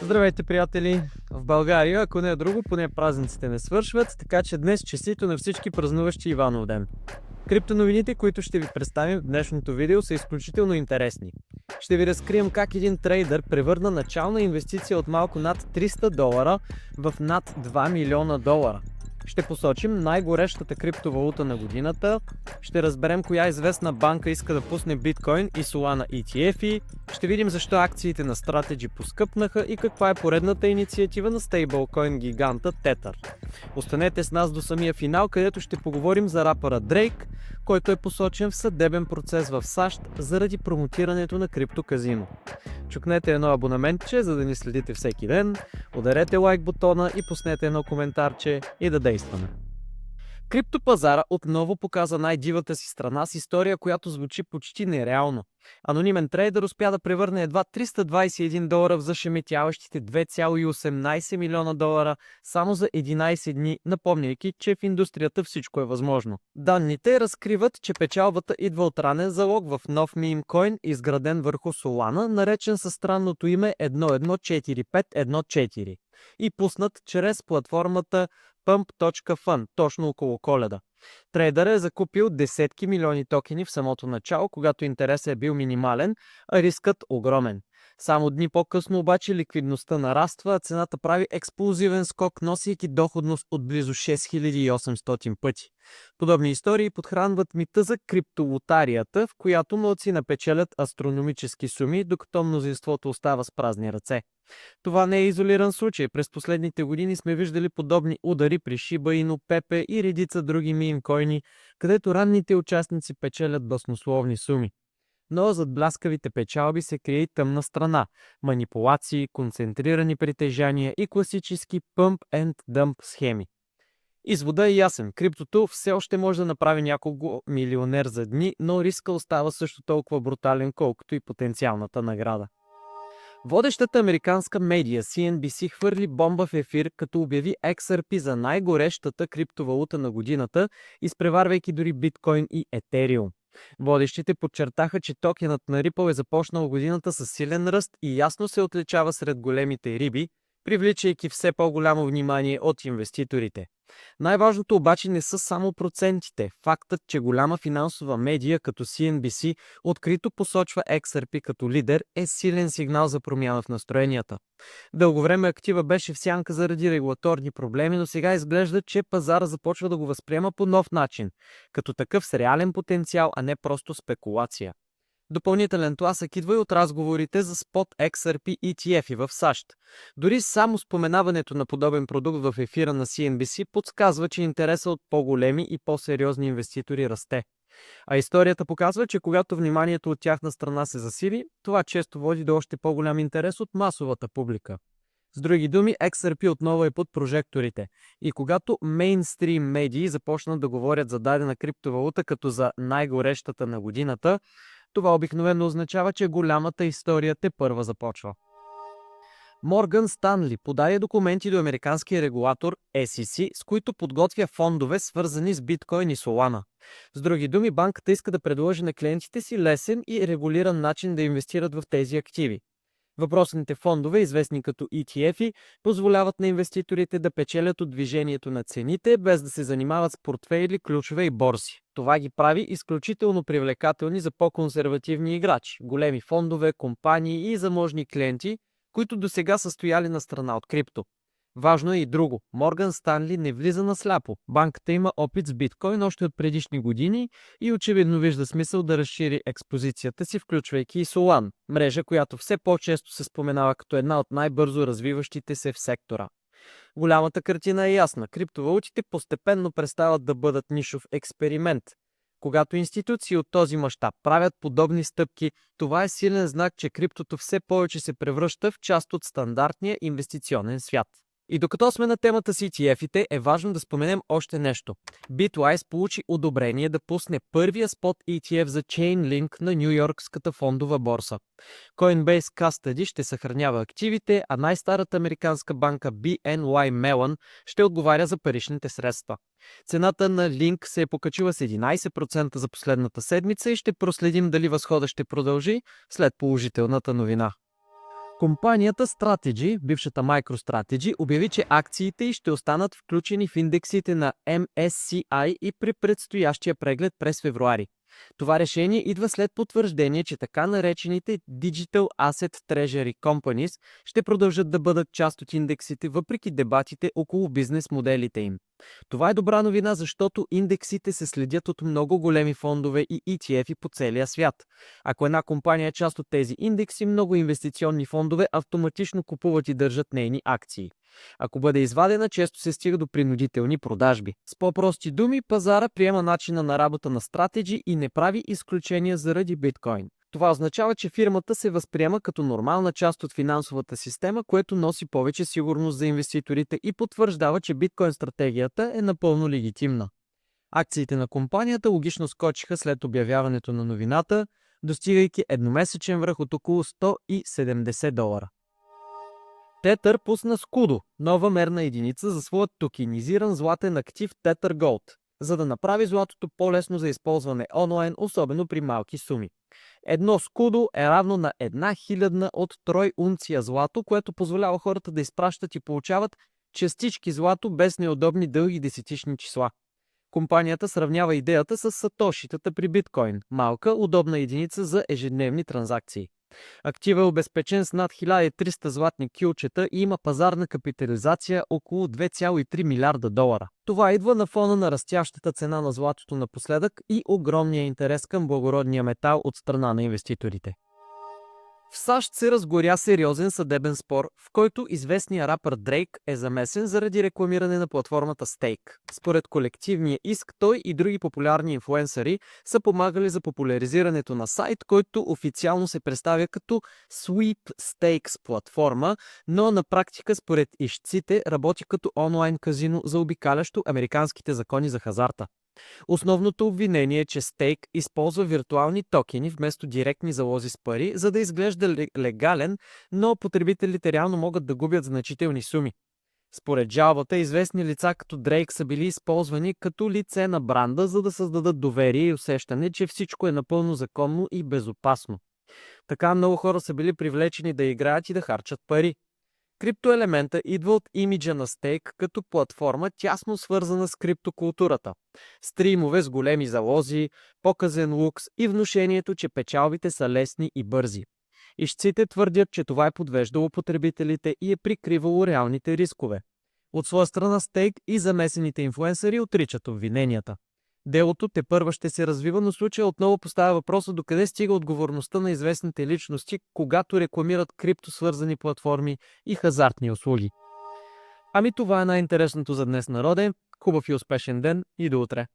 Здравейте, приятели! В България, ако не е друго, поне празниците не свършват, така че днес честито на всички празнуващи Иванов ден. Криптоновините, които ще ви представим в днешното видео, са изключително интересни. Ще ви разкрием как един трейдър превърна начална инвестиция от малко над $300 в над $2 милиона. Ще посочим най-горещата криптовалута на годината, ще разберем коя известна банка иска да пусне биткоин и Solana ETF-и, ще видим защо акциите на Strategy поскъпнаха и каква е поредната инициатива на стейблкоин гиганта Tether. Останете с нас до самия финал, където ще поговорим за рапъра Дрейк, който е посочен в съдебен процес в САЩ заради промотирането на криптоказино. Чукнете едно абонаментче, за да ни следите всеки ден, ударете лайк бутона и пуснете едно коментарче и да действаме. Криптопазара отново показа най-дивата си страна с история, която звучи почти нереално. Анонимен трейдър успя да превърне едва $321 в зашеметяващите $2,18 милиона само за 11 дни, напомняйки, че в индустрията всичко е възможно. Данните разкриват, че печалбата идва от ранен залог в нов мемкоин, изграден върху Solana, наречен със странното име 114514 и пуснат чрез платформата Pump.fun, точно около Коледа. Трейдърът е закупил десетки милиони токени в самото начало, когато интересът е бил минимален, а рискът огромен. Само дни по-късно обаче ликвидността нараства, а цената прави експлозивен скок, носейки доходност от близо 6800 пъти. Подобни истории подхранват мита за криптолотарията, в която мълци печелят астрономически суми, докато мнозинството остава с празни ръце. Това не е изолиран случай. През последните години сме виждали подобни удари при Shiba Inu, Pepe и редица други мемкоини, където ранните участници печелят баснословни суми. Но зад бляскавите печалби се крие и тъмна страна – манипулации, концентрирани притежания и класически pump and dump схеми. Изводът е ясен. Криптото все още може да направи няколко милионер за дни, но риска остава също толкова брутален, колкото и потенциалната награда. Водещата американска медия CNBC хвърли бомба в ефир, като обяви XRP за най-горещата криптовалута на годината, изпреварвайки дори биткоин и етериум. Водещите подчертаха, че токенът на Ripple е започнал годината с силен ръст и ясно се отличава сред големите риби, привличайки все по-голямо внимание от инвеститорите. Най-важното обаче не са само процентите. Фактът, че голяма финансова медия като CNBC открито посочва XRP като лидер, е силен сигнал за промяна в настроенията. Дълго време актива беше в сянка заради регулаторни проблеми, но сега изглежда, че пазара започва да го възприема по нов начин, като такъв с реален потенциал, а не просто спекулация. Допълнителен тласък идва и от разговорите за Spot XRP ETF в САЩ. Дори само споменаването на подобен продукт в ефира на CNBC подсказва, че интересът от по-големи и по-сериозни инвеститори расте. А историята показва, че когато вниманието от тяхна страна се засили, това често води до още по-голям интерес от масовата публика. С други думи, XRP отново е под прожекторите. И когато мейнстрим медии започнат да говорят за дадена криптовалута като за най-горещата на годината, това обикновено означава, че голямата история тепърва започва. Морган Станли подаде документи до американския регулатор SEC, с които подготвя фондове, свързани с биткоин и Solana. С други думи, банката иска да предложи на клиентите си лесен и регулиран начин да инвестират в тези активи. Въпросните фондове, известни като ETF-и, позволяват на инвеститорите да печелят от движението на цените, без да се занимават с портфейли, ключове и борси. Това ги прави изключително привлекателни за по-консервативни играчи, големи фондове, компании и заможни клиенти, които досега са стояли на страна от крипто. Важно е и друго. Морган Станли не влиза на сляпо. Банката има опит с биткоин още от предишни години и очевидно вижда смисъл да разшири експозицията си, включвайки и Solana, мрежа, която все по-често се споменава като една от най-бързо развиващите се в сектора. Голямата картина е ясна. Криптовалутите постепенно престават да бъдат нишов експеримент. Когато институции от този мащаб правят подобни стъпки, това е силен знак, че криптото все повече се превръща в част от стандартния инвестиционен свят. И докато сме на темата с ETF-ите, е важно да споменем още нещо. Bitwise получи одобрение да пусне първия спот ETF за Chainlink на Ню-Йоркската фондова борса. Coinbase Custody ще съхранява активите, а най-старата американска банка BNY Mellon ще отговаря за паричните средства. Цената на Link се е покачила с 11% за последната седмица и ще проследим дали възхода ще продължи след положителната новина. Компанията Strategy, бившата MicroStrategy, обяви, че акциите й ще останат включени в индексите на MSCI и при предстоящия преглед през февруари. Това решение идва след потвърждение, че така наречените Digital Asset Treasury Companies ще продължат да бъдат част от индексите, въпреки дебатите около бизнес моделите им. Това е добра новина, защото индексите се следят от много големи фондове и ETF-и по целия свят. Ако една компания е част от тези индекси, много инвестиционни фондове автоматично купуват и държат нейни акции. Ако бъде извадена, често се стига до принудителни продажби. С по-прости думи, пазара приема начина на работа на Strategy и не прави изключения заради биткоин. Това означава, че фирмата се възприема като нормална част от финансовата система, което носи повече сигурност за инвеститорите и потвърждава, че биткоин стратегията е напълно легитимна. Акциите на компанията логично скочиха след обявяването на новината, достигайки едномесечен връх от около $170. Tether пусна Scudo, нова мерна единица за своят токенизиран златен актив Tether Gold, за да направи златото по-лесно за използване онлайн, особено при малки суми. Едно Scudo е равно на 1/1000 от трой унция злато, което позволява хората да изпращат и получават частички злато без неудобни дълги десетични числа. Компанията сравнява идеята с сатошитата при биткоин – малка, удобна единица за ежедневни транзакции. Активът е обезпечен с над 1300 златни кюлчета и има пазарна капитализация около $2,3 милиарда. Това идва на фона на растящата цена на златото напоследък и огромния интерес към благородния метал от страна на инвеститорите. В САЩ се разгоря сериозен съдебен спор, в който известният рапър Дрейк е замесен заради рекламиране на платформата Stake. Според колективния иск, той и други популярни инфлуенсъри са помагали за популяризирането на сайт, който официално се представя като Sweepstakes платформа, но на практика според ищците работи като онлайн казино, заобикалящо американските закони за хазарта. Основното обвинение е, че Stake използва виртуални токени вместо директни залози с пари, за да изглежда легален, но потребителите реално могат да губят значителни суми. Според жалбата, известни лица като Дрейк са били използвани като лице на бранда, за да създадат доверие и усещане, че всичко е напълно законно и безопасно. Така много хора са били привлечени да играят и да харчат пари. Криптоелемента идва от имиджа на Stake като платформа, тясно свързана с криптокултурата. Стримове с големи залози, показен лукс и внушението, че печалбите са лесни и бързи. Ищците твърдят, че това е подвеждало потребителите и е прикривало реалните рискове. От своя страна Stake и замесените инфлуенсъри отричат обвиненията. Делото тепърва ще се развива, но случая отново поставя въпроса докъде стига отговорността на известните личности, когато рекламират криптосвързани платформи и хазартни услуги. Ами това е най-интересното за днес, народе. Хубав и успешен ден и до утре!